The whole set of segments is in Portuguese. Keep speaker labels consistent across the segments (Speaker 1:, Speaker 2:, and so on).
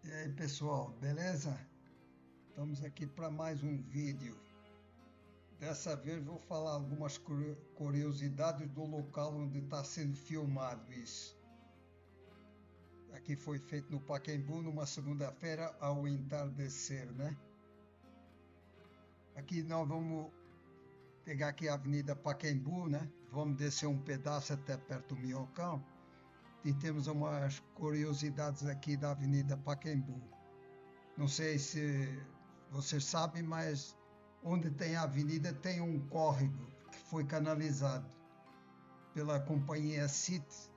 Speaker 1: E aí pessoal, beleza? Estamos aqui para mais um vídeo. Dessa vez vou falar algumas curiosidades do local onde está sendo filmado isso. Aqui foi feito no Pacaembu numa segunda-feira ao entardecer, né? Aqui nós vamos pegar aqui a Avenida Pacaembu, né? Vamos descer um pedaço até perto do Minhocão e temos umas curiosidades aqui da Avenida Pacaembu. Não sei se vocês sabem, mas onde tem a avenida tem um córrego que foi canalizado pela companhia City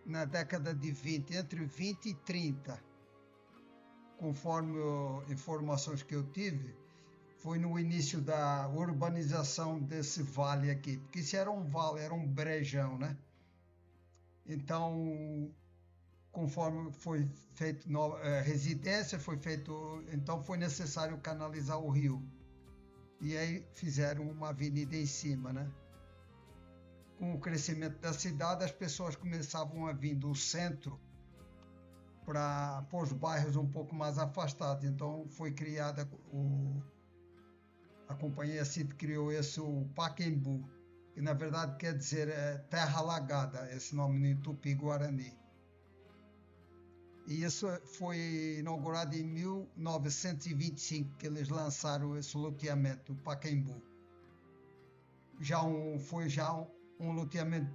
Speaker 1: na década de 20, entre 20 e 30. Conforme informações que eu tive, foi no início da urbanização desse vale aqui, porque isso era um vale, era um brejão, né? Então, conforme foi feito residência, foi feito, então foi necessário canalizar o rio. E aí fizeram uma avenida em cima, né? Com o crescimento da cidade, as pessoas começavam a vir do centro para os bairros um pouco mais afastados. Então foi criada a companhia City criou esse o Pacaembu, que na verdade quer dizer terra alagada, esse nome em Tupi-Guarani. E isso foi inaugurado em 1925, que eles lançaram esse loteamento, o Pacaembu. Foi já um loteamento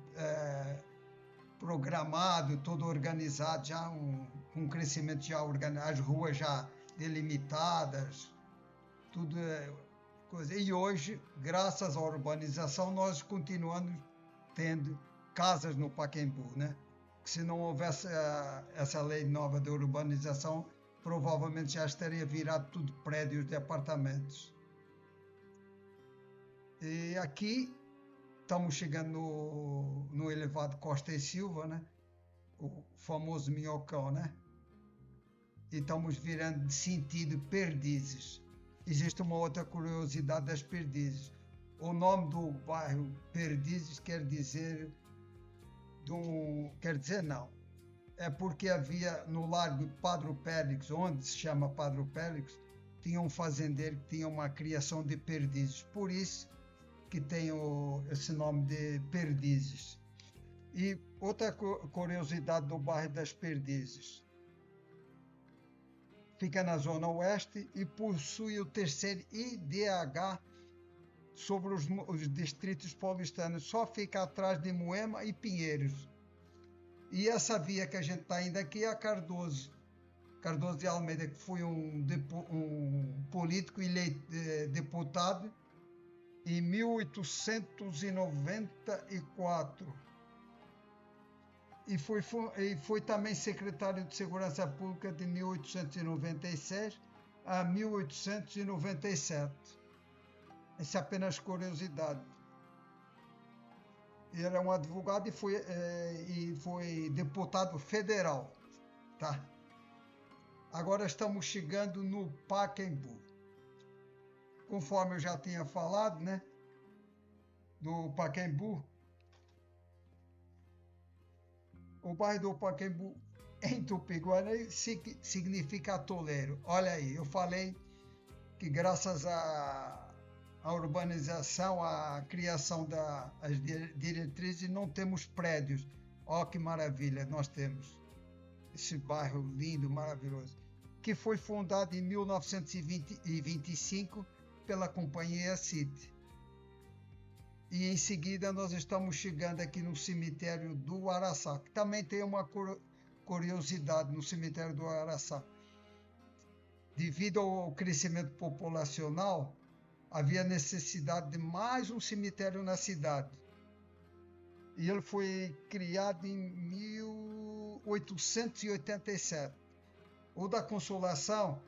Speaker 1: programado, todo organizado, já um crescimento já organizado, as ruas já delimitadas, tudo coisa. E hoje, graças à urbanização, nós continuamos tendo casas no Pacaembu, né? Se não houvesse essa lei nova de urbanização, provavelmente já estaria virado tudo prédios de apartamentos. E aqui estamos chegando no elevado Costa e Silva, né? O famoso Minhocão, né? E estamos virando de sentido Perdizes. Existe uma outra curiosidade das Perdizes. O nome do bairro Perdizes quer dizer não. É porque havia no Largo Padre Pélix, onde se chama Padre Pélix, tinha um fazendeiro que tinha uma criação de perdizes. Por isso que tem esse nome de Perdizes. E outra curiosidade do bairro das Perdizes. Fica na zona oeste e possui o terceiro IDH sobre os distritos paulistanos. Só fica atrás de Moema e Pinheiros. E essa via que a gente está indo aqui é a Cardoso. Cardoso de Almeida, que foi um político eleito deputado em 1894 e foi também secretário de Segurança Pública de 1896 a 1897. Essa é apenas curiosidade. Ele era um advogado e foi deputado federal, tá? Agora estamos chegando no Pacaembu. Conforme eu já tinha falado, né, do Pacaembu, o bairro do Pacaembu em Tupi-Guarani significa atoleiro. Olha aí, eu falei que graças à urbanização, à criação das diretrizes, não temos prédios. Ó, que maravilha, nós temos esse bairro lindo, maravilhoso, que foi fundado em 1925 pela companhia City. E em seguida nós estamos chegando aqui no cemitério do Araçá, que também tem uma curiosidade no cemitério do Araçá. Devido ao crescimento populacional, havia necessidade de mais um cemitério na cidade. E ele foi criado em 1887. O da Consolação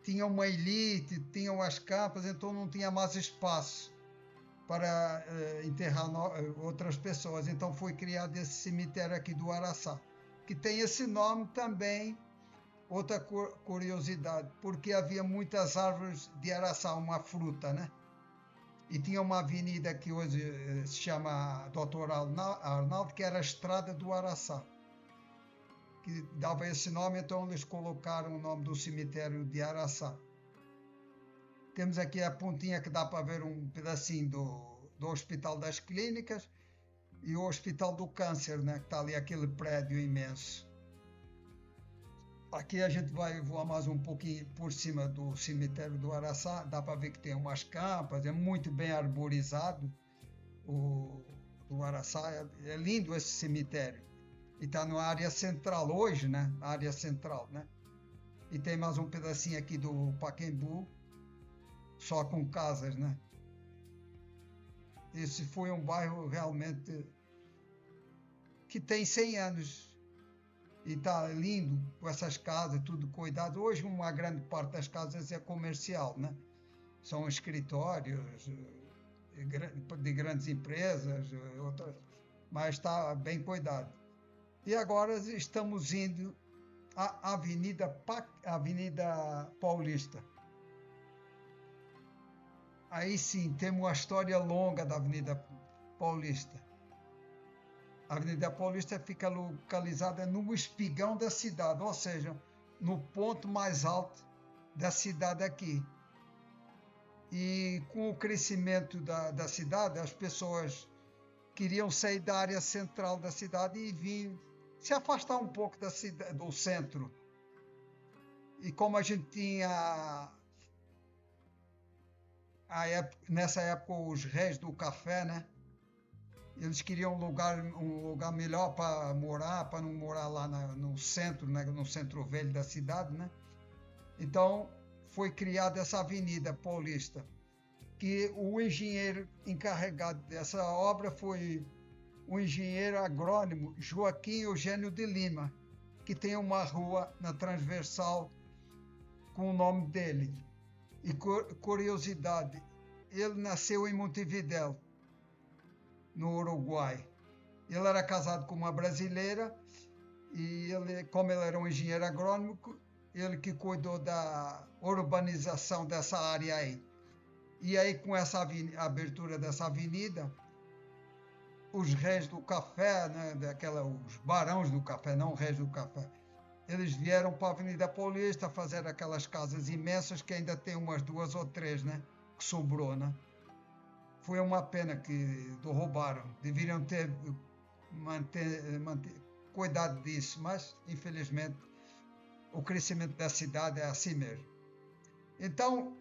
Speaker 1: tinha uma elite, tinham as campas, então não tinha mais espaço para enterrar outras pessoas. Então foi criado esse cemitério aqui do Araçá, que tem esse nome também. Outra curiosidade, porque havia muitas árvores de araçá, uma fruta, né? E tinha uma avenida que hoje se chama Dr. Arnaldo, que era a Estrada do Araçá. que dava esse nome, então eles colocaram o nome do cemitério de Araçá. Temos aqui a pontinha que dá para ver um pedacinho do Hospital das Clínicas e o Hospital do Câncer, né, que está ali aquele prédio imenso. Aqui a gente vai voar mais um pouquinho por cima do cemitério do Araçá, dá para ver que tem umas campas, é muito bem arborizado o Araçá, é lindo esse cemitério. E está na área central hoje, né? Na área central, né? E tem mais um pedacinho aqui do Pacaembu, só com casas, né? Esse foi um bairro realmente que tem 100 anos e está lindo com essas casas, tudo cuidado. Hoje uma grande parte das casas é comercial, né? São escritórios de grandes empresas, mas está bem cuidado. E agora estamos indo à Avenida Paulista. Aí sim, temos uma história longa da Avenida Paulista. A Avenida Paulista fica localizada no espigão da cidade, ou seja, no ponto mais alto da cidade aqui. E com o crescimento da cidade, as pessoas queriam sair da área central da cidade e vir se afastar um pouco da cidade, do centro. E como a gente tinha nessa época os reis do café, né? Eles queriam um lugar melhor para morar, para não morar lá no centro, né? No centro velho da cidade, né? Então foi criada essa Avenida Paulista, que o engenheiro encarregado dessa obra foi o engenheiro agrônomo Joaquim Eugênio de Lima, que tem uma rua na transversal com o nome dele. E curiosidade, ele nasceu em Montevidéu, no Uruguai. Ele era casado com uma brasileira e como ele era um engenheiro agrônomo, ele que cuidou da urbanização dessa área aí. E aí com essa abertura dessa avenida, os reis do café, né, os barões do café, não reis do café, eles vieram para a Avenida Paulista fazer aquelas casas imensas que ainda tem umas 2 ou 3, né, que sobrou, né? Foi uma pena que roubaram, deveriam ter cuidado disso, mas infelizmente o crescimento da cidade é assim mesmo. Então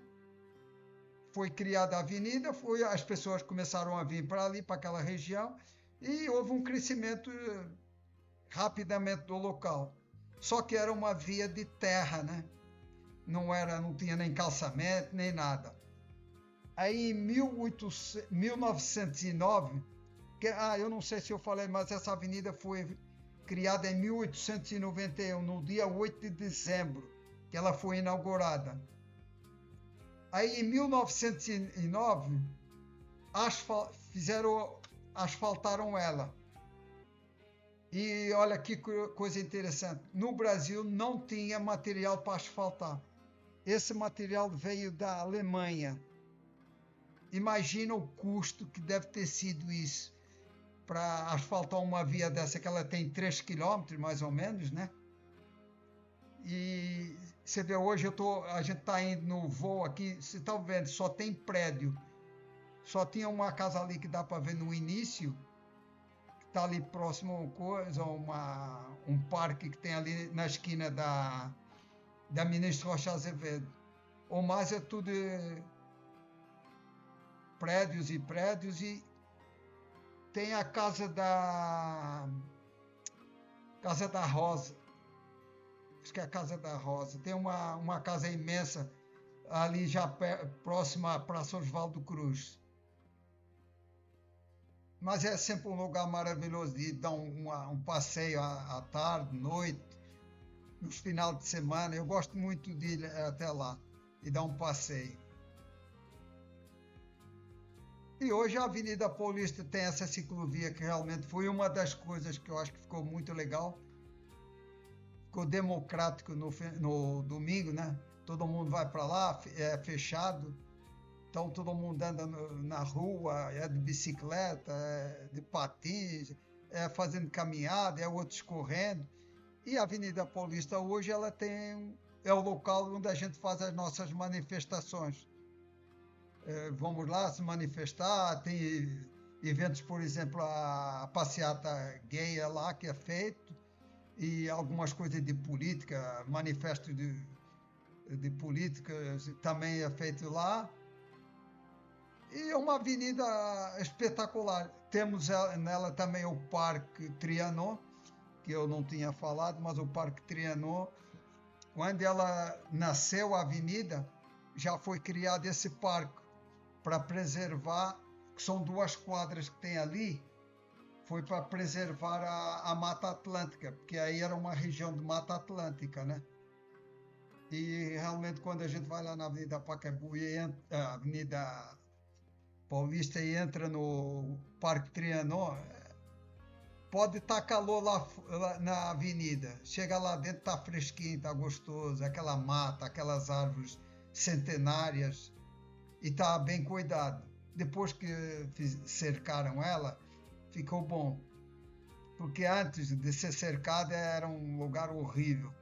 Speaker 1: foi criada a avenida, as pessoas começaram a vir para ali, para aquela região, e houve um crescimento rapidamente do local. Só que era uma via de terra, né? Não tinha nem calçamento, nem nada. Aí em 1909, eu não sei se eu falei, mas essa avenida foi criada em 1891, no dia 8 de dezembro, que ela foi inaugurada. Aí em 1909, asfaltaram ela. E olha que coisa interessante, no Brasil não tinha material para asfaltar. Esse material veio da Alemanha. Imagina o custo que deve ter sido isso para asfaltar uma via dessa, que ela tem 3 km mais ou menos, né? E você vê, hoje a gente está indo no voo aqui, você está vendo, só tem prédio. Só tinha uma casa ali que dá para ver no início, que está ali próximo um parque que tem ali na esquina da Ministro Rocha Azevedo. Ou mais é tudo prédios e tem a Casa da Rosa. Acho que é a Casa da Rosa. Tem uma casa imensa ali já próxima à Praça Oswaldo Cruz. Mas é sempre um lugar maravilhoso de dar um passeio à tarde, noite, nos finais de semana. Eu gosto muito de ir até lá e dar um passeio. E hoje a Avenida Paulista tem essa ciclovia que realmente foi uma das coisas que eu acho que ficou muito legal. Ficou democrático no domingo, né? Todo mundo vai para lá, é fechado. Então todo mundo anda na rua, é de bicicleta, é de patins, é fazendo caminhada, é outros correndo. E a Avenida Paulista hoje é o local onde a gente faz as nossas manifestações. Vamos lá se manifestar, tem eventos, por exemplo, a passeata gay lá que é feito, e algumas coisas de política, manifesto de política também é feito lá. E é uma avenida espetacular. Temos nela também o Parque Trianon, que eu não tinha falado, mas o Parque Trianon, quando ela nasceu a avenida, já foi criado esse parque para preservar, que são 2 quadras que tem ali, foi para preservar a Mata Atlântica, porque aí era uma região de Mata Atlântica, né? E realmente quando a gente vai lá na Avenida Pacaembu e a Avenida Paulista e entra no Parque Trianon, pode estar calor lá na avenida. Chega lá dentro, tá fresquinho, tá gostoso, aquela mata, aquelas árvores centenárias, e tá bem cuidado. Depois que cercaram ela, ficou bom. Porque antes de ser cercada era um lugar horrível.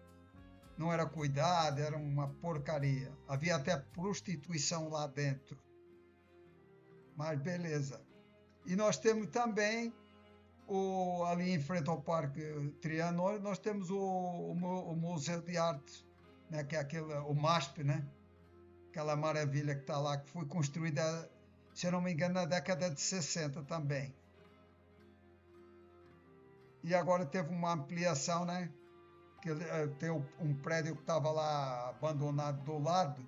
Speaker 1: Não era cuidado, era uma porcaria. Havia até prostituição lá dentro. Mas beleza. E nós temos também, ali em frente ao Parque Trianon, nós temos o Museu de Arte, né, que é o MASP, né? Aquela maravilha que está lá, que foi construída, se eu não me engano, na década de 60 também. E agora teve uma ampliação, né? Que tem um prédio que estava lá abandonado do lado,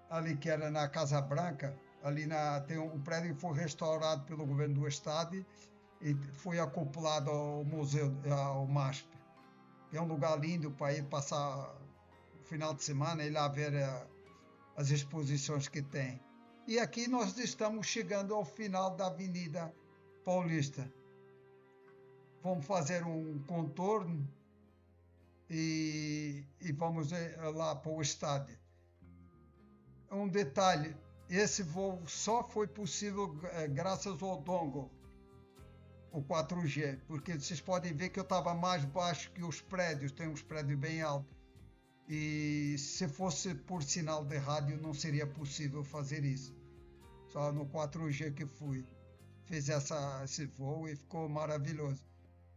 Speaker 1: ali que era na Casa Branca, tem um prédio que foi restaurado pelo governo do estado e foi acoplado ao museu, ao MASP. É um lugar lindo para ir passar o final de semana e lá ver as exposições que tem. E aqui nós estamos chegando ao final da Avenida Paulista. Vamos fazer um contorno e vamos lá para o estádio. Um detalhe, esse voo só foi possível graças ao dongle, o 4G, porque vocês podem ver que eu estava mais baixo que os prédios, tem uns prédios bem altos, e se fosse por sinal de rádio não seria possível fazer isso. Só no 4G que fiz esse voo e ficou maravilhoso.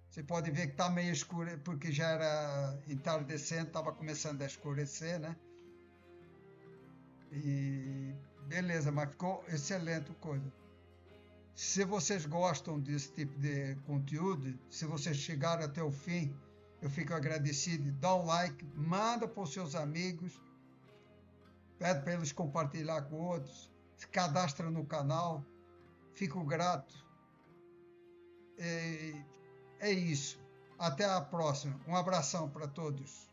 Speaker 1: Você pode ver que está meio escuro, porque já era entardecendo, estava começando a escurecer, né? E beleza, mas ficou excelente coisa. Se vocês gostam desse tipo de conteúdo, se vocês chegaram até o fim, eu fico agradecido. Dá um like, manda para os seus amigos, pede para eles compartilhar com outros, se cadastra no canal, fico grato. É isso. Até a próxima. Um abração para todos.